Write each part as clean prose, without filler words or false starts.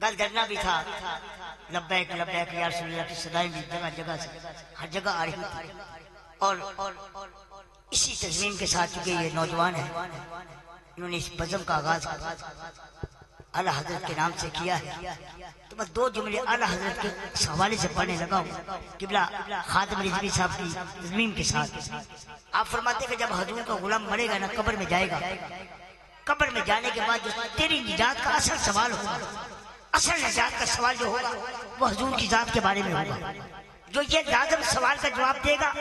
کل ڈرنا بھی تھا، لبیک لبیک یا رسول اللہ کی صدائیں بھی جگہ جگہ سے ہر جگہ آ رہی تھی، اور اسی تنظیم کے ساتھ چکے یہ نوجوان ہیں، انہوں نے اس بزم کا آغاز اعلیٰ حضرت کے نام سے کیا ہے، تو میں دو جملے اعلیٰ حضرت کے حوالے سے پڑھنے لگا ہوں قبلہ خادم رضوی صاحب کی تنظیم کے ساتھ۔ آپ فرماتے کہ جب حضور کا غلام مرے گا نا، قبر میں جائے گا، قبر میں جانے کے بعد جو تیری نجات کا اصل سوال ہوگا، اصل نجات کا سوال جو ہوگا وہ حضور کی ذات کے بارے میں ہوگا۔ جو یہ لازم سوال کا جواب دے گا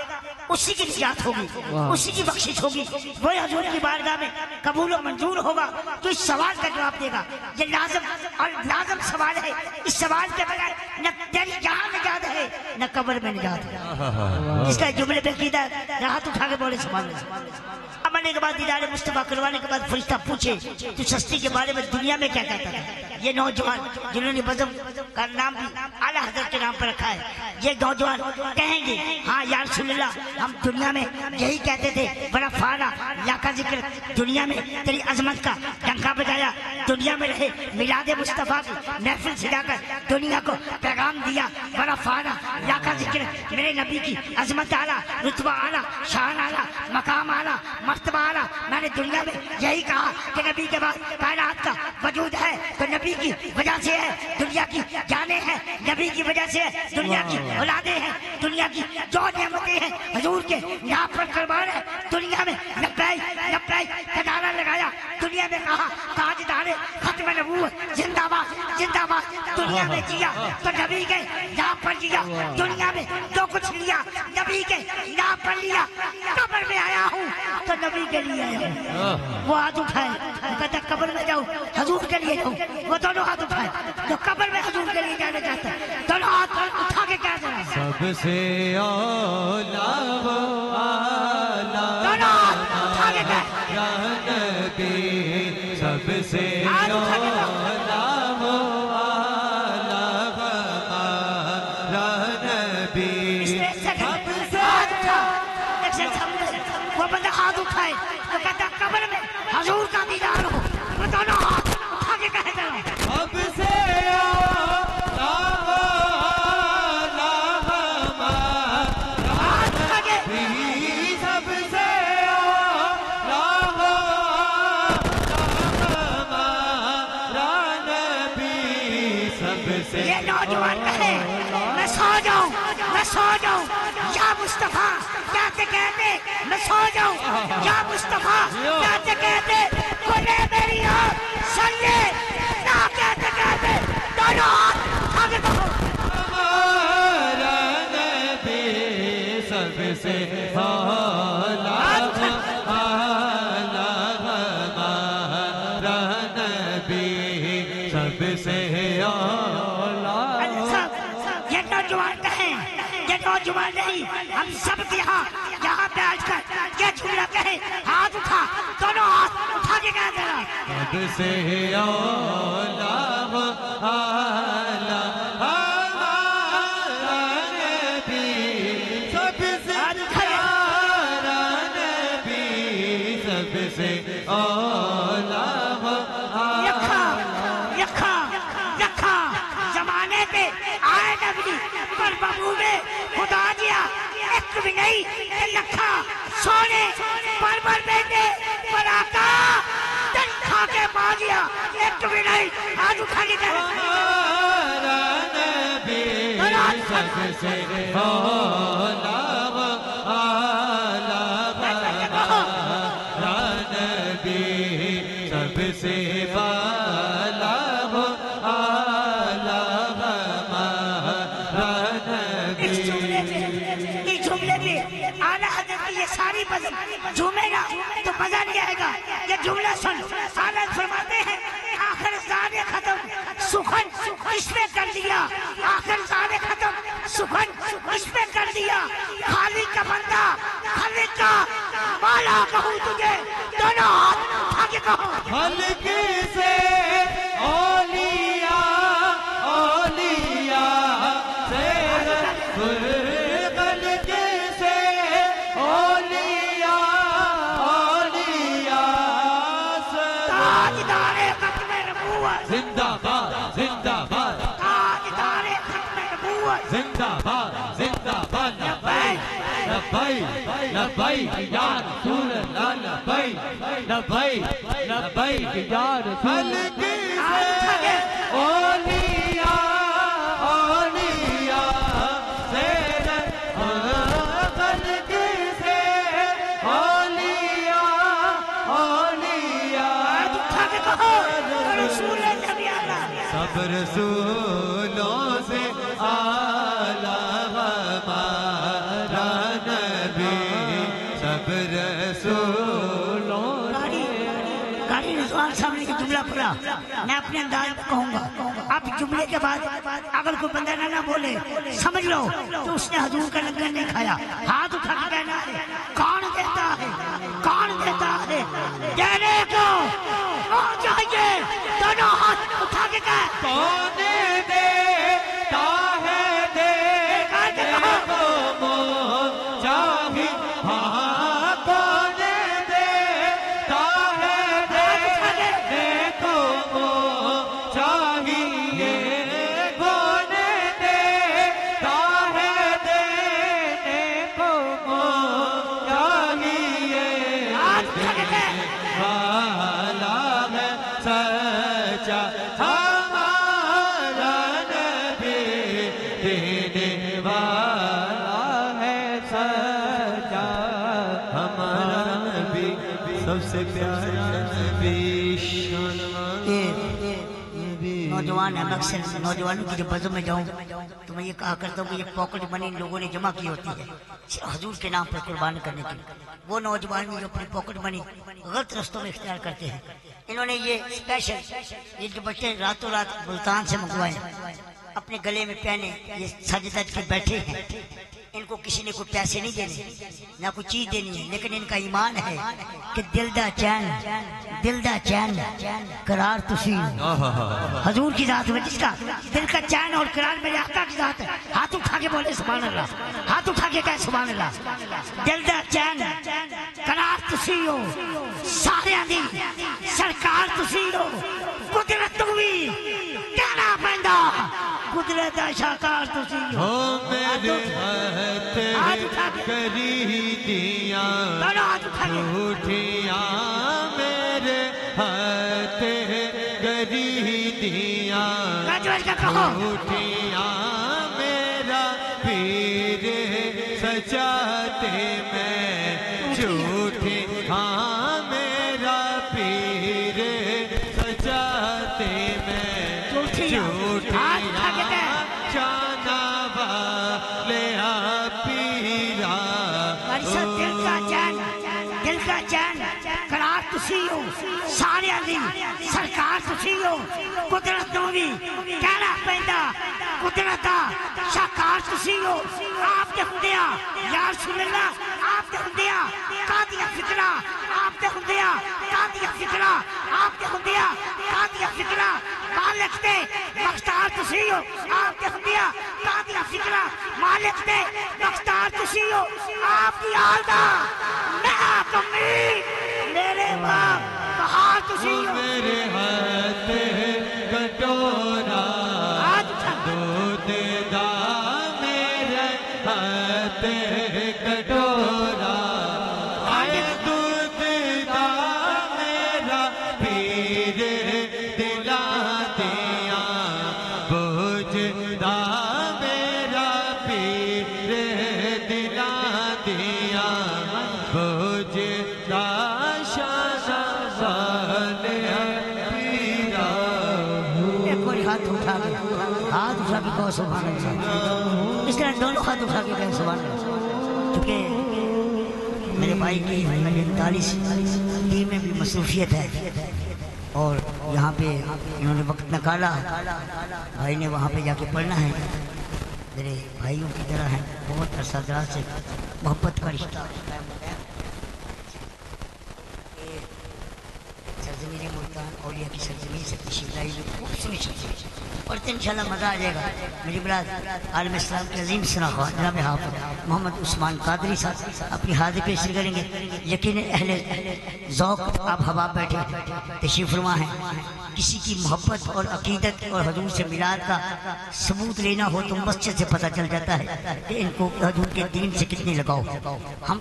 اسی کی نجات ہوگی، اسی کی بخشش ہوگی، وہی حضور کی بارگاہ میں قبول و منظور ہوگا۔ تو اس سوال کا جواب دے گا، یہ لازم اور لازم سوال ہے، اس سوال کے بغیر نہ تیری جہاں نجات ہے نہ قبر میں نجات ہے۔ اس کا جملے پہ قیدہ راحت اٹھا کے بولے سبحان اللہ۔ مرنے کے بعد دیدار مصطفیٰ کروانے کے بعد فرشتہ پوچھے تو سستی کے بارے میں دنیا میں کیا کہتا ہے؟ یہ نوجوان جنہوں نے بزم کا نام بھی اعلیٰ حضرت کے نام پر رکھا ہے، یہ نوجوان کہیں گے ہاں یا رسول اللہ ہم دنیا میں یہی کہتے تھے، بڑا فارا یا کا ذکر، دنیا میں تیری عظمت کا ڈنکا بجایا، دنیا میں رہے میلاد مصطفیٰ کی محفل سجا کر دنیا کو پیغام دیا، بڑا فارا یا کا ذکر، میرے نبی کی عظمت اعلیٰ، رتبہ اعلیٰ، شان اعلیٰ، مقام اعلیٰ، مرتبہ اعلیٰ۔ میں نے دنیا میں یہی کہا کہ نبی کے بعد کائنات کا وجود ہے تو نبی کی وجہ سے ہے، دنیا کی جانیں ہیں نبی کی وجہ سے ہے، دنیا کی اولادیں ہیں، دنیا کی جو نعمتیں ہیں حضور کے یہاں پر قربان ہے۔ دنیا میں لبیک لبیک کا نعرہ لگایا، دنیا میں کہا تاجدار ختم نبوت زندہ باد زندہ باد، دنیا میں جیا تو نبی کے یہاں پر جیا، دنیا میں جو کچھ لیا نبی کے یہاں پر لیا، قبر میں آیا ہوں تو نبی کے لیے آیا ہوں۔ وہ ہاتھ اٹھائے وہ کہتا قبر میں جاؤ حضور کے لیے جاؤ، وہ دونوں ہاتھ اٹھائے جو قبر میں حضور کے لیے جانا چاہتا ہے، دونوں ہاتھ اٹھا کے کہہ دیں سب سے اولا وہ آلہ دونوں ہاتھ اٹھا کے کہہ یا نبی، سب سے اولا وہ آلہ ہمارا نبی، اس نے سب سے ہاتھ اٹھا، ایک سے سامنے وہ بندہ ہاتھ اٹھائے وہ کہتا قبر میں حضور کا دیدار ہو، وہ دونوں ہاتھ اٹھا کے کہہ دیں سب سے اولا وہ آلہ ہمارا ہاتھ اٹھا کے نبی، سب سے اولا وہ آلہ ہمارا نبی، سب سے یہ نوجوان کہے میں سو جاؤں میں سو جاؤں یا مصطفیٰ کہتے کہتے میں سو جاؤں یا مصطفیٰ کہتے کہتے کھلے میری آنکھ سن لے نہ کہتے کہتے دونوں ہاتھ اٹھا کے کہو ہمارا نبی، سب سے اولا آلہ ہمارا نبی، سب سے اولا۔ یہ نوجوان کہیں یہ نوجوان نہیں، ہم سب یہاں بیٹھ کر یہ جملہ کہیں، ہاتھ اٹھا دونوں ہاتھ اٹھا کے کہہ دینا سب سے اولا آلہ ہمارا نبی، سب سے پیارا نبی، سب سے اولا رکھا زمانے پہ آئے نبی پر محبوب خدا دیا ایک بھی نہیں لکھا، سونے پر بیٹے پر آقا دن کھا کے پا دیا ایک بھی نہیں، ہاتھ اٹھا کے کہہ ہمارا نبی، سب سے اولا آلہ ہمارا نبی، سب سے بالا آلہ ہمارا نبی۔ اس جملے پہ اعلیٰ حضرت کی یہ ساری بزم جھومے گا تو مزہ نہیں آئے گا۔ یہ جملہ سن، اعلیٰ فرماتے ہیں آخر زادے ختم سخن اس میں کر دیا، آخر زادے ختم سخن اس میں کر دیا، خالق کا بندہ خالق کا مالا کہوں تجھے، دونوں ہاتھ اٹھا کے کہو خلق سے اولیاء اولیاء سے خلق سے اولیاء اولیاء سے تاجدار ختم نبوت زندہ باد زندہ باد لبیک یا رسول اللہ لبیک لبیک لبیک یا رسول اولیاء اولیاء سید خلق سے اولیاء اولیاء رسول نبی اللہ سب رسولوں سے اعلیٰ ہمارا نبی سب رسولوں قاری رضوان صاحب نے جملہ پڑھا میں اپنے انداز میں کہوں گا اب جملے کے بعد اگر کوئی بندہ نہ بولے سمجھ لو تو اس نے حضور کا لنگر نہیں کھایا ہاتھ اٹھا کے کہنا ہے کون دیتا ہے کون دیتا ہے دینے کو آ جائیے دونوں ہاتھ اٹھا کے کہے کون دیتا ہے دینے کو چاہی ہاں کون دیتا ہے دینے کو چاہیے کون دیتا ہے دینے کو چاہیے والا ہے سچا ہمارا نبی دینے والا ہے سچا ہمارا نبی سب سے پیارا نبی نوجوان ہے میں اکثر نوجوانوں کی جو بزم میں جاؤں تو میں یہ کہا کرتا ہوں کہ یہ پاکٹ منی ان لوگوں نے جمع کی ہوتی ہے حضور کے نام پر قربان کرنے کے لیے وہ نوجوان جو اپنی پاکٹ منی غلط رستوں میں اختیار کرتے ہیں انہوں نے یہ اسپیشل یہ جو بچے راتوں رات ملتان سے منگوائے اپنے گلے میں پہنے یہ سج دج کے بیٹھے ہیں ان کو کسی نے کوئی پیسے نہیں دینے نہ کوئی چیز دینی ہے لیکن ان کا ایمان ہے کہ دل دا چین قرار تسی حضور کی ذات میں جس کا دل کا چین اور قرار میرے آقا کی ذات ہے ہاتھ اٹھا کے بولے سبحان اللہ ہاتھ اٹھا کے کہے سبحان اللہ دل دا چین قرار تسی ہو سارے دی سرکار تسی ہو قدرت تو بھی کہنا پہندا قدرت شاکار تسی ہو میرے ہاتھ کری دیاں جھوٹیاں میرے ہاتھ کری دیاں جھوٹیاں میرا پیر سچاتے میں جھوٹی ہاں میرا پیر سچاتے میں جھوٹیاں جانا والے پیرا دل کا چین قرار تسی ہو سارے دی سرکار تسی ہو قدرت تو بھی کہنا پہندا قدرت شاکار تسی ہو آپ دے ہندیاں یا رسول اللہ آپ دے ہندیاں قادیہ فکرہ آپ دے ہندیاں قادیہ فکرہ آپ دے ہندیاں قادیہ فکرہ مالک دے بختار تسی ہو آپ دے ہندیاں قادیہ فکرہ مالک دے بختار تسی ہو آپ کی آلدہ میں کمی میرے باپ بہار تسی ہو میرے ہاتھ کٹورا دودھ دا میرے ہاتھ کٹورا آئے دودھ دا میرا پیر دلا دیا بوجھ دا میرا پیر دلا دیا بوجھ دا شاہ پیرا ایک کوئی ہاتھ اٹھا کے کہو سبحان اللہ اس طرح دونوں ہاتھ اٹھا کے کہے سبحان اللہ کیونکہ میرے بھائی کی 41 ٹیم میں بھی مصروفیت ہے اور یہاں پہ انہوں نے وقت نکالا بھائی نے وہاں پہ جا کے پڑھنا ہے میرے بھائیوں کی طرح ہیں بہت عرصہ دراز سے محبت کا رشتہ سرزمین ملتان اولیاء کی سرزمین سے تشریف لائی خوبصورت سرزمین اور انشاءاللہ مزہ آ جائے گا میری براد عالم اسلام کے عظیم شناخوا جناب حافظ محمد عثمان قادری صاحب اپنی حاضری پیش کریں گے یقین اہل ذوق آپ حباب بیٹھے تشریف فرما ہیں کسی کی محبت اور عقیدت اور حضور سے میلاد کا ثبوت لینا ہو تو مسجد سے پتہ چل جاتا ہے کہ ان کو حضور کے دین سے کتنی لگاؤ ہم